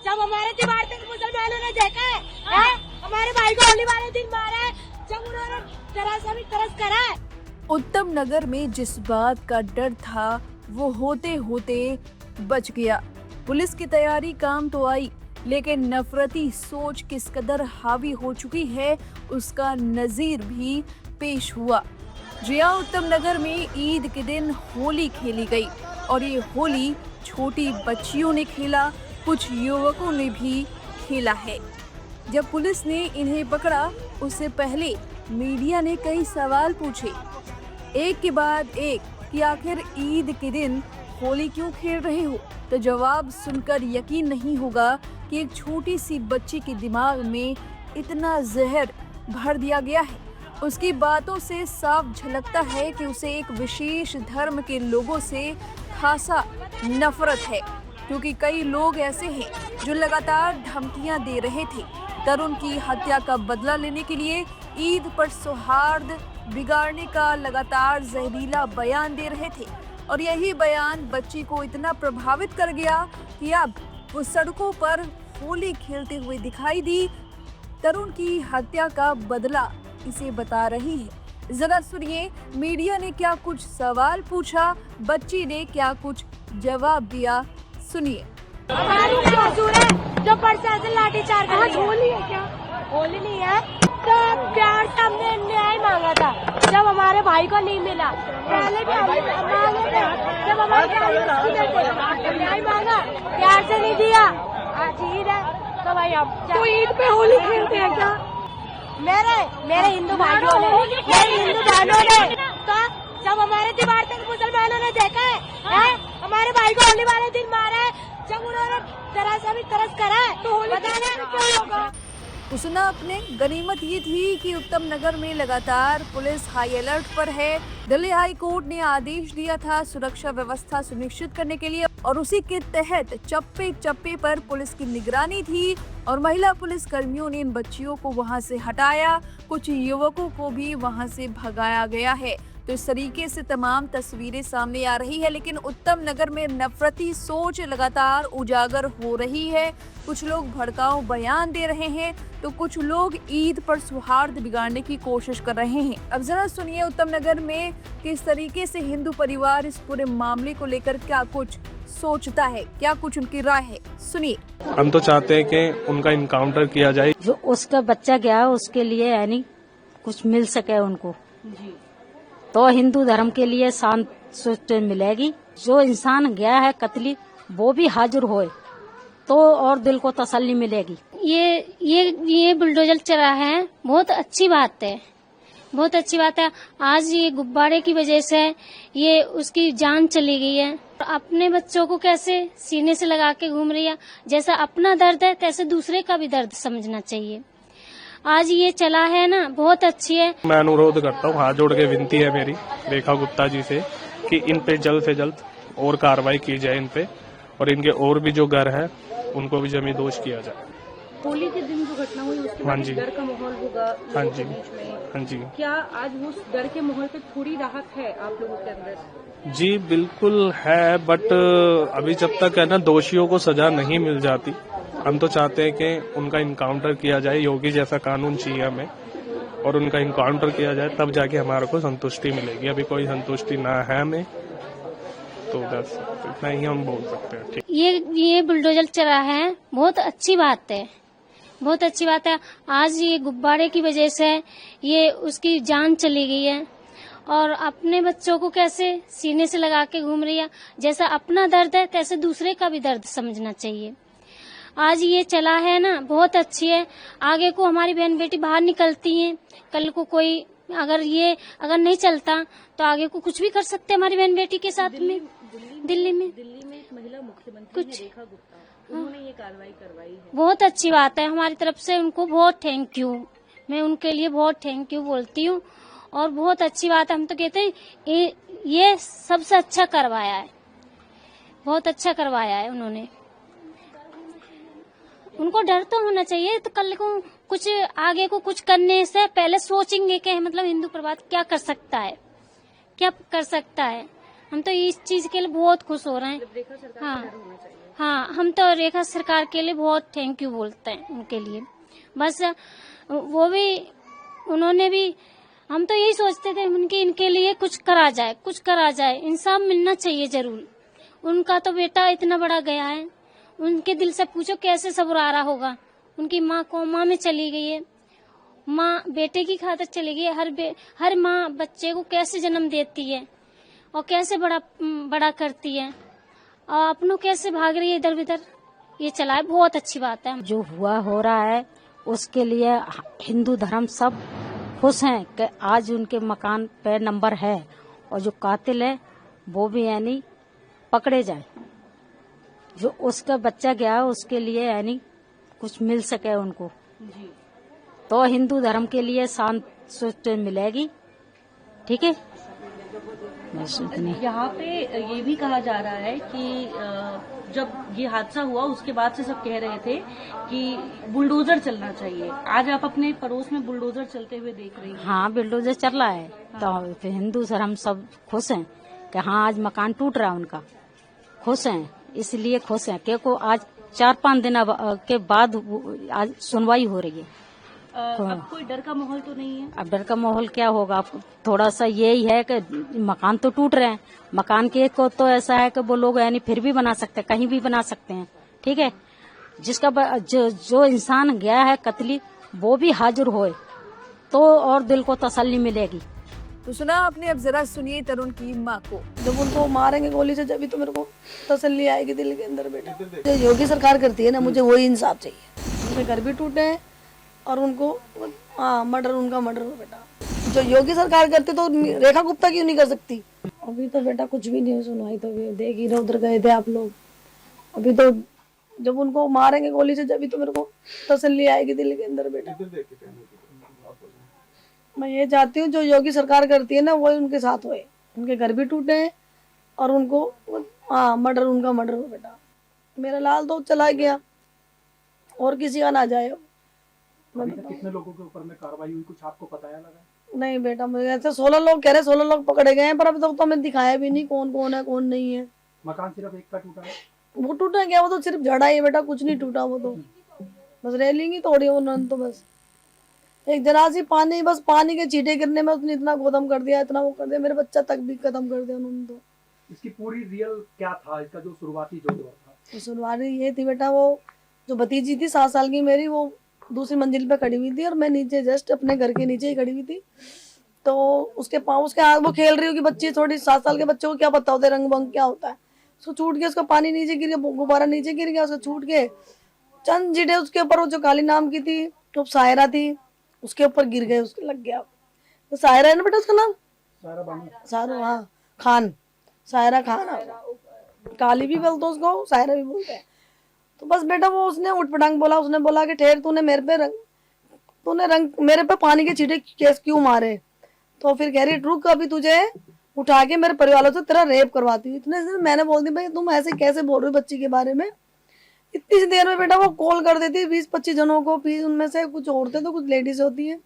जब हमारे दीवार तक मुसलमानों ने देखा है? हमारे भाई को होली वाले दिन मारा है, जब उन्होंने तरस करा है। उत्तम नगर में जिस बात का डर था वो होते होते बच गया। पुलिस की तैयारी काम तो आई, लेकिन नफरती सोच किस कदर हावी हो चुकी है उसका नजीर भी पेश हुआ। जिया उत्तम नगर में ईद के दिन होली खेली गई और ये होली छोटी बच्चियों ने खेला, कुछ युवकों ने भी खेला है। जब पुलिस ने इन्हें पकड़ा उससे पहले मीडिया ने कई सवाल पूछे, एक के बाद एक, कि आखिर ईद के दिन होली क्यों खेल रहे हो। तो जवाब सुनकर यकीन नहीं होगा कि एक छोटी सी बच्ची के दिमाग में इतना जहर भर दिया गया है। उसकी बातों से साफ झलकता है कि उसे एक विशेष धर्म के लोगों से खासा नफरत है, क्योंकि कई लोग ऐसे हैं जो लगातार धमकियां दे रहे थे। तरुण की हत्या का बदला लेने के लिए ईद पर सौहार्द बिगाड़ने का लगातार जहरीला बयान दे रहे थे और यही बयान बच्ची को इतना प्रभावित कर गया कि अब वो सड़कों पर होली खेलते हुए दिखाई दी। तरुण की हत्या का बदला इसे बता रही है। जरा सुनिए मीडिया ने क्या कुछ सवाल पूछा, बच्ची ने क्या कुछ जवाब दिया, सुनिए। जो प्रशासन लाठीचार्ज कर रही है। होली है क्या? होली नहीं है, तो प्यार से हमने न्याय मांगा था जब हमारे भाई को नहीं मिला। पहले भी हमने मांगे थे, जब हमारे न्याय मांगा, प्यार से नहीं दिया। आज ईद है तो भाई अब तो ईद पे होली खेलते हैं क्या? मेरे हिंदू भाइयों ने, मेरे हिंदू बहनों ने, तो जब हमारे दीवार तक मुसलमानों ने देखा है? हमारे भाई को होली वाले दिन मारा है, जब उन्होंने तरस करा है, तो होली क्या होगा? सुना आपने। गनीमत ये थी कि उत्तम नगर में लगातार पुलिस हाई अलर्ट पर है। दिल्ली हाई कोर्ट ने आदेश दिया था सुरक्षा व्यवस्था सुनिश्चित करने के लिए और उसी के तहत चप्पे चप्पे पर पुलिस की निगरानी थी और महिला पुलिस कर्मियों ने इन बच्चियों को वहां से हटाया, कुछ युवकों को भी वहां से भगाया गया है। तो इस तरीके से तमाम तस्वीरें सामने आ रही है, लेकिन उत्तम नगर में नफरती सोच लगातार उजागर हो रही है। कुछ लोग भड़काऊ बयान दे रहे हैं तो कुछ लोग ईद पर सौहार्द बिगाड़ने की कोशिश कर रहे हैं। अब जरा सुनिए उत्तम नगर में किस तरीके से हिंदू परिवार इस पूरे मामले को लेकर क्या कुछ सोचता है, क्या कुछ उनकी राय है, सुनिए। हम तो चाहते हैं कि उनका इनकाउंटर किया जाए। जो उसका बच्चा गया उसके लिए यानी कुछ मिल सके उनको जी। तो हिंदू धर्म के लिए शांत सोच मिलेगी। जो इंसान गया है कत्ली वो भी हाजिर होए तो और दिल को तसल्ली मिलेगी। ये बुलडोजर चला है, बहुत अच्छी बात है, बहुत अच्छी बात है। आज ये गुब्बारे की वजह से ये उसकी जान चली गई है। अपने बच्चों को कैसे सीने से लगा के घूम रही है, जैसा अपना दर्द है तैसे दूसरे का भी दर्द समझना चाहिए। आज ये चला है ना, बहुत अच्छी है। मैं अनुरोध करता हूँ, हाथ जोड़ के विनती है मेरी रेखा गुप्ता जी से कि इन पे जल्द से जल्द और कार्रवाई की जाए इन पे, और इनके और भी जो घर है उनको भी जमी दोष किया जाए। होली के दिन जो घटना हुई उसके हाँ बाद जी, डर का माहौल होगा हाँ जी, हाँ जी। क्या आज वो डर के माहौल पे थोड़ी राहत है आप लोगों के अंदर? जी बिल्कुल है, बट अभी जब तक है ना दोषियों को सजा नहीं मिल जाती, हम तो चाहते हैं कि उनका इनकाउंटर किया जाए। योगी जैसा कानून चाहिए हमें और उनका इनकाउंटर किया जाए, तब जाके हमारे को संतुष्टि मिलेगी। अभी कोई संतुष्टि ना है हमें, तो बस इतना ही हम बोल सकते हैं। ठीक। ये बुलडोजर चला है, बहुत अच्छी बात है, बहुत अच्छी बात है। आज ये गुब्बारे की वजह से ये उसकी जान चली गई है और अपने बच्चों को कैसे सीने से लगा के घूम रही है, जैसा अपना दर्द है तैसे दूसरे का भी दर्द समझना चाहिए। आज ये चला है ना, बहुत अच्छी है। आगे को हमारी बहन बेटी बाहर निकलती हैं, कल को कोई अगर नहीं चलता तो आगे को कुछ भी कर सकते हैं हमारी बहन बेटी के साथ में। दिल्ली में एक महिला मुख्यमंत्री कुछ रेखा गुप्ता, उन्होंने ये कार्रवाई करवाई है, बहुत अच्छी बात है। हमारी तरफ से उनको बहुत थैंक यू, मैं उनके लिए बहुत थैंक यू बोलती हूँ और बहुत अच्छी बात है। हम तो कहते हैं ये सबसे अच्छा करवाया है, बहुत अच्छा करवाया है उन्होंने। उनको डर तो होना चाहिए, तो कल को कुछ आगे को कुछ करने से पहले सोचेंगे कि मतलब हिंदू परिवार क्या कर सकता है, क्या कर सकता है। हम तो इस चीज के लिए बहुत खुश हो रहे हैं। हाँ हाँ, हम तो रेखा सरकार के लिए बहुत थैंक यू बोलते हैं उनके लिए। बस वो भी, उन्होंने भी, हम तो यही सोचते थे उनके इनके लिए कुछ करा जाए, इंसाफ मिलना चाहिए जरूर। उनका तो बेटा इतना बड़ा गया है, उनके दिल से पूछो कैसे सब्र आ रहा होगा। उनकी माँ कोमा में चली गई है, माँ बेटे की खातिर चली गई है। हर माँ बच्चे को कैसे जन्म देती है और कैसे बड़ा करती है, और अपनों कैसे भाग रही है इधर उधर। ये चला है, बहुत अच्छी बात है। जो हुआ हो रहा है उसके लिए हिंदू धर्म सब खुश हैं कि आज उनके मकान पे नंबर है, और जो कातिल है वो भी यानी पकड़े जाए। जो उसका बच्चा गया है उसके लिए यानी कुछ मिल सके उनको, तो हिंदू धर्म के लिए शांत सोच मिलेगी। ठीक है, बस इतनी। यहाँ पे ये भी कहा जा रहा है कि जब ये हादसा हुआ उसके बाद से सब कह रहे थे कि बुलडोजर चलना चाहिए। आज आप अपने पड़ोस में बुलडोजर चलते हुए देख रही हैं। हाँ, बिल्डोजर चल रहा है। तो फिर हिंदू धर्म सब खुश हैं कि हाँ आज मकान टूट रहा है उनका। खुश हैं, इसलिए खुश हैं क्योंकि आज 4-5 दिन के बाद आज सुनवाई हो रही है। अब कोई डर का माहौल तो नहीं है? अब डर का माहौल क्या होगा, थोड़ा सा यही है कि मकान तो टूट रहे हैं। मकान के को तो ऐसा है कि वो लोग यानी फिर भी बना सकते हैं, कहीं भी बना सकते हैं। ठीक है, जिसका जो इंसान गया है कतली वो भी हाजिर होए तो और दिल को तसल्ली मिलेगी। तो सुना आपने, अब जरा सुनिए तरुण की माँ को। जब उनको मारेंगे गोली से जब तो मेरे को तसल्ली आएगी दिल के अंदर। बेटा जो योगी सरकार करती है ना, मुझे वही इंसाफ चाहिए। उनके घर भी टूटे हैं और उनको मर्डर, उनका मर्डर हो। बेटा जो योगी सरकार करती तो रेखा गुप्ता क्यों नहीं कर सकती? अभी तो बेटा कुछ भी नहीं सुनवाई, तो देख इधर उधर गए थे आप लोग। अभी तो जब उनको मारेंगे गोली से जब तो मेरे को तसल्ली आएगी दिल के अंदर। बेटा मैं ये चाहती हूँ जो योगी सरकार करती है ना वही उनके साथ होए। उनके घर भी टूटे हैं और उनको मर्डर, उनका मर्डर हो। बेटा मेरा लाल तो चला गया और किसी का ना जाए। कितने लोगों के ऊपर में कार्रवाई हुई, कुछ आपको पता लगा? नहीं बेटा, मुझे ऐसे 16 लोग कह रहे, 16 लोग पकड़े गए हैं, पर अभी तक तो हमें दिखाया भी नहीं कौन कौन है कौन नहीं है। मकान सिर्फ एक का टूटा है? वो टूटा क्या, वो तो सिर्फ जड़ा ही है बेटा, कुछ नहीं टूटा। वो तो बस रेलिंग ही तोड़ी उन्होंने, तो बस एक जरा सी पानी, बस पानी के छींटे गिरने में उसने इतना गोदम कर दिया, इतना वो कर दिया, मेरे बच्चा तक भी खत्म कर दिया उन्होंने। तो इसकी पूरी रियल क्या था, इसका जो शुरुआती जो दौर था? तो शुरुआती ये थी बेटा, वो जो भतीजी थी 7 साल की मेरी, वो दूसरी मंजिल पे खड़ी हुई थी और मैं नीचे जस्ट अपने घर के नीचे ही खड़ी हुई थी। तो उसके पाँव, उसके हाथ, वो खेल रही होगी बच्ची, थोड़ी 7 साल के बच्चे को क्या पता होता है रंग बंग क्या होता है। उसको छूट के, उसका पानी नीचे गिर गया, गुब्बारा नीचे गिर गया, उसको छूट के चंद जीटे उसके ऊपर, वो जो काली नाम की थी तो सायरा थी, उसके ऊपर गिर गए, उसके लग गया। तो सायरा है ना बेटा उसका नाम, सायरा, हाँ खान, सायरा खान। काली भी बोलते उसको, सायरा भी बोलते हैं। तो बस बेटा वो उसने उठपटांग बोला, उसने बोला कि ठहर, तूने मेरे पे पानी के छींटे केस क्यों मारे? तो फिर कह रही रुक, अभी तुझे उठा के मेरे परिवार से तेरा रेप करवाती हूँ। इतने से मैंने बोल दी भाई तुम ऐसे कैसे बोल रहे हो बच्ची के बारे में? इतनी सी देर में बेटा वो कॉल कर देती 20-25 जनों को, फिर उनमें से कुछ औरतें तो कुछ लेडीज होती है।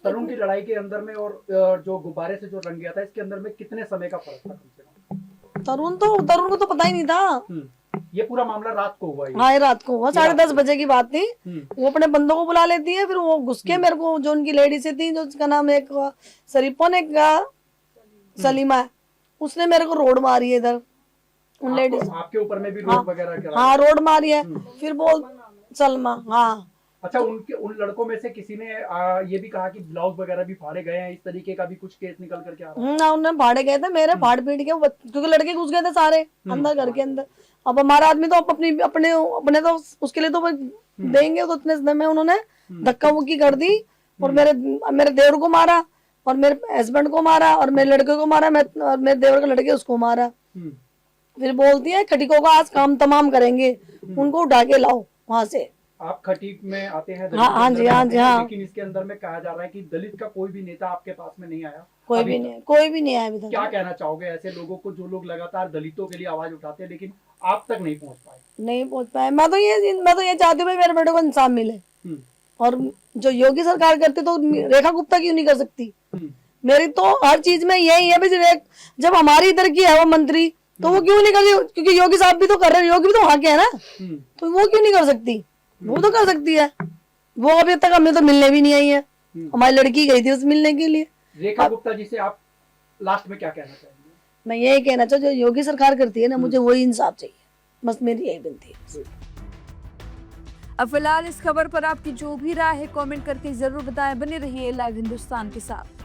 तरुण की लड़ाई के अंदर में और जो गुब्बारे से जो रंग गया था, इसके अंदर में कितने समय का फर्क था कम से कम? तरुण को तो पता ही नहीं था। ये पूरा मामला रात को हुआ? हाँ, रात को हुआ, 10:30 बजे की बात थी। वो अपने बंदों को बुला लेती है, फिर वो घुस के मेरे को, जो उनकी लेडी से थी, जो उसका नाम एक शरीफोन, एक सलीमा, उसने मेरे को रोड मारी है इधर, उन लेडीज आपके ऊपर में भी रोड वगैरह? हाँ, रोड मारी है। फिर बोल सलमा, हाँ। अच्छा, उन लड़कों में से किसी ने ये भी कहा कि ब्लाउज वगैरह भी फाड़े गए हैं, इस तरीके का भी कुछ केस निकल करके आ रहा है? ना, उन्होंने फाड़े गए थे मेरे, फाड़ पीट के, क्योंकि लड़के घुस गए थे सारे अंदर घर के अंदर। अब हमारा आदमी तो अपने तो उसके लिए तो देंगे, तो इतने समय में उन्होंने धक्का मुक्की कर दी और मेरे देवर को मारा और मेरे हस्बैंड को मारा और मेरे लड़के को मारा, और मेरे देवर के लड़के उसको मारा। फिर बोलती है खटीकों का आज काम तमाम करेंगे, उनको उठा के लाओ वहां से। आप खटीक में आते हैं? हाँ जी, हाँ जी, हाँ। लेकिन इसके अंदर में कहा जा रहा है कि दलित का कोई भी नेता आपके पास में नहीं आया? कोई भी नहीं आया अभी तक। क्या कहना चाहोगे ऐसे लोगों को, जो लोग लगातार दलितों के लिए आवाज उठाते हैं लेकिन आप तक नहीं पहुंच पाए? मैं तो ये चाहती हूँ मेरे बेटे को इंसान मिले। और जो योगी सरकार करती तो रेखा गुप्ता क्यों नहीं कर सकती? मेरी तो हर चीज में यही है, जब हमारी इधर की है वो मंत्री, तो वो क्यों नहीं कर रही? क्योंकि योगी साहब भी तो कर रहे हैं, योगी भी तो वहां के है ना, तो वो क्यों नहीं कर सकती? वो तो कर सकती है। वो अभी तक हमें तो मिलने भी नहीं आई है। हमारी लड़की गई थी उस मिलने के लिए। रेखा गुप्ता जी से आप लास्ट में क्या कहना चाहेंगे? मैं यही कहना चाहूँ, जो योगी सरकार करती है ना, मुझे वही इंसाफ चाहिए, बस मेरी यही विनती है। अब फिलहाल इस खबर पर आपकी जो भी राय है कमेंट करके जरूर बताएं। बने रहिए लाइव हिंदुस्तान के साथ।